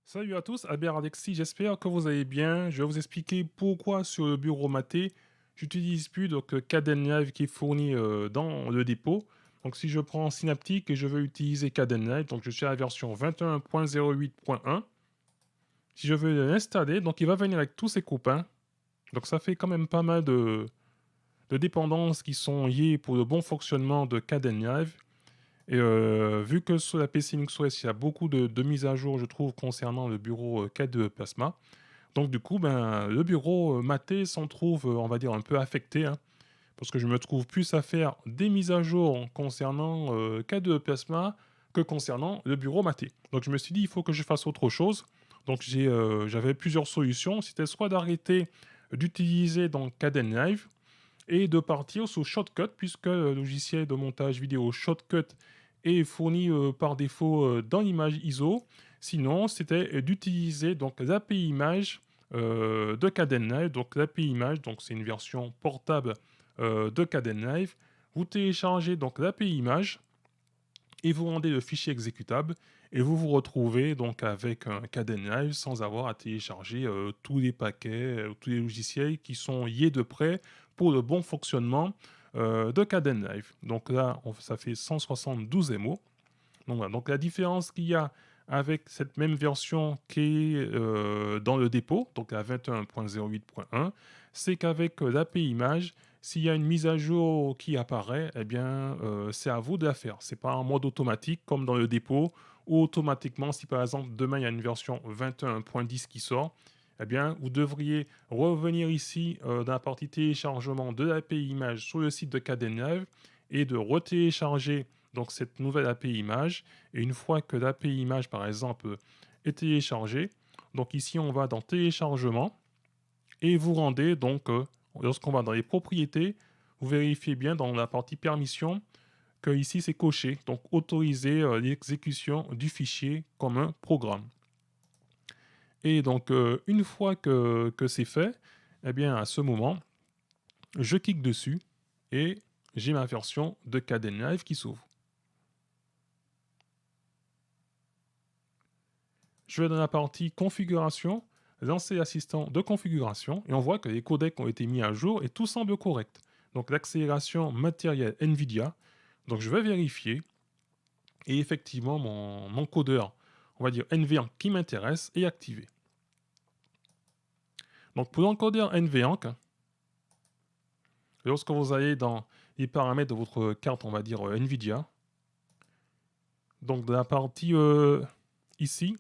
Salut à tous, Albert Alexis, j'espère que vous allez bien. Je vais vous expliquer pourquoi sur le bureau maté, j'utilise plus Caden Live qui est fourni dans le dépôt. Donc si je prends Synaptic et je veux utiliser Caden Live, donc je suis à la version 21.08.1. Si je veux l'installer, donc il va venir avec tous ses copains. Donc ça fait quand même pas mal de dépendances qui sont liées pour le bon fonctionnement de Caden Live. Et vu que sur la PC Linux OS, il y a beaucoup de mises à jour, je trouve, concernant le bureau K2 Plasma. Donc du coup, ben, le bureau maté s'en trouve, on va dire, un peu affecté, hein, parce que je me trouve plus à faire des mises à jour concernant K2 Plasma que concernant le bureau maté. Donc je me suis dit, il faut que je fasse autre chose. Donc j'avais plusieurs solutions. C'était soit d'arrêter d'utiliser donc Caden Live et de partir sous Shotcut, puisque le logiciel de montage vidéo Shotcut est fourni par défaut dans l'image ISO. Sinon, c'était d'utiliser donc l'API image de Kdenlive. Donc l'API image, donc c'est une version portable de Kdenlive. Vous téléchargez donc l'API image et vous rendez le fichier exécutable et vous vous retrouvez donc avec un Kdenlive sans avoir à télécharger tous les paquets, tous les logiciels qui sont liés de près pour le bon fonctionnement de Kdenlive. Donc là, ça fait 172 MO. Donc, voilà. Donc la différence qu'il y a avec cette même version qui est dans le dépôt, donc la 21.08.1, c'est qu'avec l'API image, s'il y a une mise à jour qui apparaît, eh bien, c'est à vous de la faire. C'est pas en mode automatique comme dans le dépôt, où automatiquement, si par exemple demain il y a une version 21.10 qui sort, eh bien, vous devriez revenir ici dans la partie téléchargement de l'API image sur le site de Kdenlive et de retélécharger donc cette nouvelle API image. Et une fois que l'API image, par exemple, est téléchargée, donc ici on va dans téléchargement et vous rendez donc, lorsqu'on va dans les propriétés, vous vérifiez bien dans la partie permission que ici c'est coché, donc autoriser l'exécution du fichier comme un programme. Et donc une fois que c'est fait, eh bien à ce moment, je clique dessus et j'ai ma version de Kdenlive qui s'ouvre. Je vais dans la partie configuration, lancer l'assistant de configuration et on voit que les codecs ont été mis à jour et tout semble correct. Donc l'accélération matérielle NVIDIA. Donc je vais vérifier et effectivement mon encodeur, on va dire NVENC qui m'intéresse, est activé. Donc pour l'encodeur NVENC, lorsque vous allez dans les paramètres de votre carte, on va dire NVIDIA, donc dans la partie ici,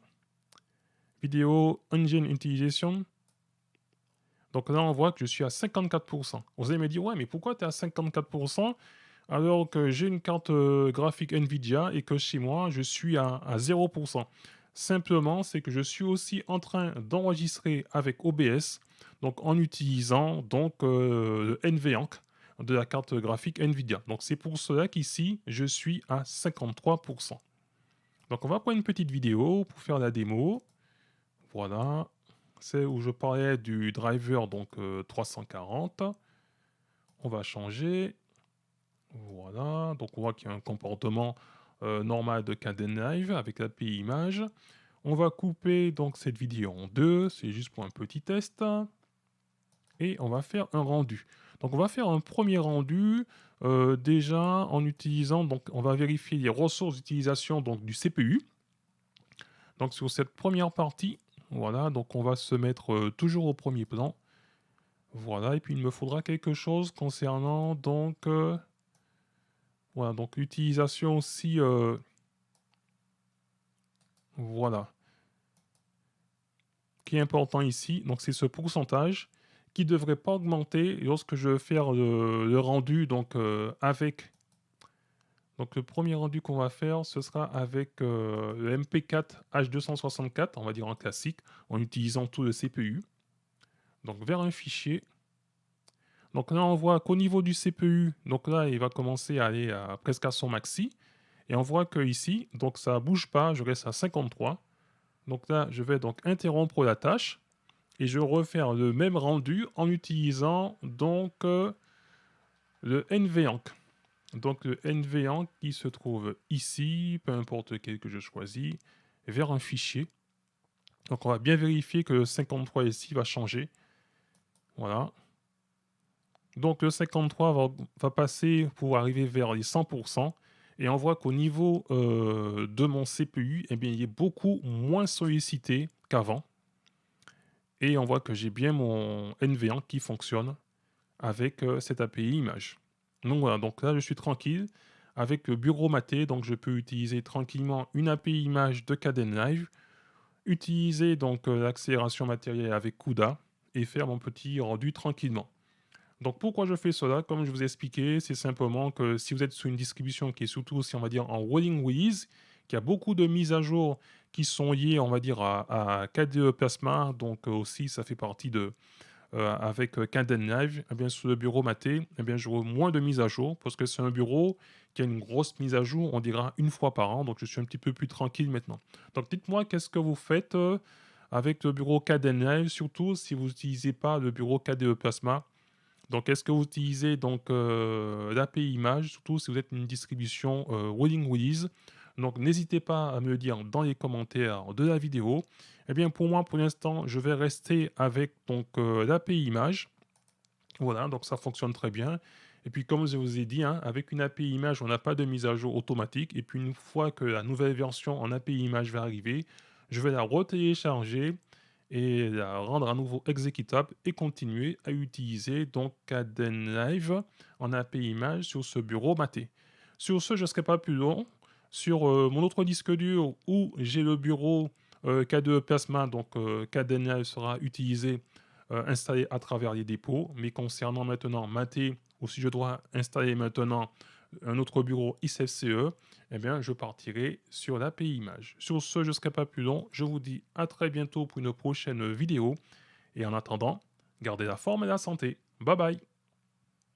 Vidéo Engine Utilization. Donc là, on voit que je suis à 54%. Vous allez me dire, ouais, mais pourquoi tu es à 54% alors que j'ai une carte graphique Nvidia et que chez moi, je suis à 0%. Simplement, c'est que je suis aussi en train d'enregistrer avec OBS, donc en utilisant donc le NVENC de la carte graphique Nvidia. Donc c'est pour cela qu'ici, je suis à 53%. Donc on va prendre une petite vidéo pour faire la démo. Voilà, c'est où je parlais du driver donc 340. On va changer. Voilà, donc on voit qu'il y a un comportement normal de Kdenlive avec l'API image. On va couper donc cette vidéo en deux, c'est juste pour un petit test. Et on va faire un rendu. Donc on va faire un premier rendu déjà en utilisant, donc on va vérifier les ressources d'utilisation donc du CPU. Donc sur cette première partie, voilà, donc on va se mettre toujours au premier plan. Voilà, et puis il me faudra quelque chose concernant donc voilà, donc l'utilisation aussi voilà, qui est important ici. Donc c'est ce pourcentage qui ne devrait pas augmenter lorsque je vais faire le rendu donc avec. Donc le premier rendu qu'on va faire, ce sera avec le MP4 H264, on va dire en classique, en utilisant tout le CPU. Donc vers un fichier. Donc là, on voit qu'au niveau du CPU, donc là, il va commencer à aller presque à son maxi. Et on voit que ici, donc ça bouge pas, je reste à 53. Donc là, je vais donc interrompre la tâche et je vais refaire le même rendu en utilisant donc le NVENC. Donc le NVENC qui se trouve ici, peu importe lequel que je choisis, vers un fichier. Donc on va bien vérifier que le 53 ici va changer. Voilà. Donc le 53 va passer pour arriver vers les 100%. Et on voit qu'au niveau de mon CPU, eh bien, il est beaucoup moins sollicité qu'avant. Et on voit que j'ai bien mon NV1 qui fonctionne avec cette API image. Donc voilà, donc là je suis tranquille avec le bureau maté, donc je peux utiliser tranquillement une API image de Kdenlive, utiliser donc l'accélération matérielle avec CUDA et faire mon petit rendu tranquillement. Donc pourquoi je fais cela? Comme je vous ai expliqué, c'est simplement que si vous êtes sur une distribution qui est surtout, si on va dire, en rolling release, qui a beaucoup de mises à jour qui sont liées, on va dire, à KDE Plasma, donc aussi ça fait partie de, avec Kdenlive, eh bien, sur le bureau maté, eh bien, j'aurai moins de mises à jour parce que c'est un bureau qui a une grosse mise à jour, on dira une fois par an, donc je suis un petit peu plus tranquille maintenant. Donc dites-moi, qu'est-ce que vous faites avec le bureau Kdenlive, surtout si vous n'utilisez pas le bureau KDE Plasma. Donc, est-ce que vous utilisez donc l'API image, surtout si vous êtes une distribution rolling release? Donc, n'hésitez pas à me le dire dans les commentaires de la vidéo. Eh bien, pour moi, pour l'instant, je vais rester avec donc l'API image. Voilà, donc ça fonctionne très bien. Et puis, comme je vous ai dit, hein, avec une API image, on n'a pas de mise à jour automatique. Et puis, une fois que la nouvelle version en API image va arriver, je vais la retélécharger et la rendre à nouveau exécutable et continuer à utiliser donc Kdenlive en API image sur ce bureau maté. Sur ce, je ne serai pas plus long. Sur mon autre disque dur où j'ai le bureau K2 Plasma, donc Kdenlive sera utilisé, installé à travers les dépôts. Mais concernant maintenant maté, ou si je dois installer maintenant un autre bureau XFCE, eh bien, je partirai sur l'API image. Sur ce, je ne serai pas plus long. Je vous dis à très bientôt pour une prochaine vidéo. Et en attendant, gardez la forme et la santé. Bye bye.